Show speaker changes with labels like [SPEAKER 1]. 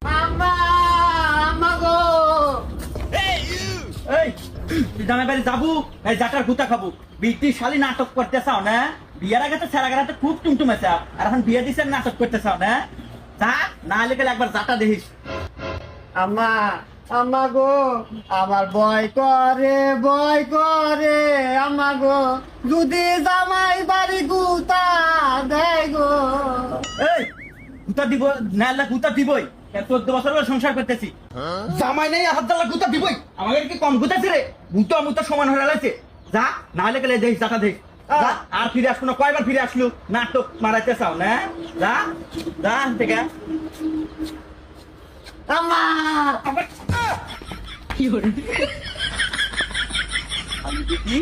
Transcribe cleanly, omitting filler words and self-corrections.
[SPEAKER 1] আম্মা আম্মা গো
[SPEAKER 2] এই তুই জামাই বাড়ি যাবো এই জাটার গুতা খাবো বিটি শালি নাটক করতে চাও না বিয়ের আগে তো ছেড়া গেলে খুব টুমটুমেছে আর এখন বিয়ে দিছে নাটক করতে চাও না যা না হলে গেলে একবার জাটা দেখিস
[SPEAKER 1] আম্মা আম্মা গো আমার ভয় করে আম্মা গো যদি জামাই বাড়ি গুতা দেয় গো।
[SPEAKER 2] এই গুতা দিব না হলে গুতা দিবই 14 বছর ধরে সংসার করতেছি জামাই নেই হাত দালা গুতা দিবই আমাকে কি কম গুতাছে রে গুতা মুতা সমান হয়ে লাগছে যা না হলে গেলে দেখিস জাটা দেখ যা, আর ফিরে আসলো না কয়বার ফিরে আসলো নাটক মারাইতে চাও না যা যা থেকে
[SPEAKER 1] আম্মা
[SPEAKER 2] আমি দেখি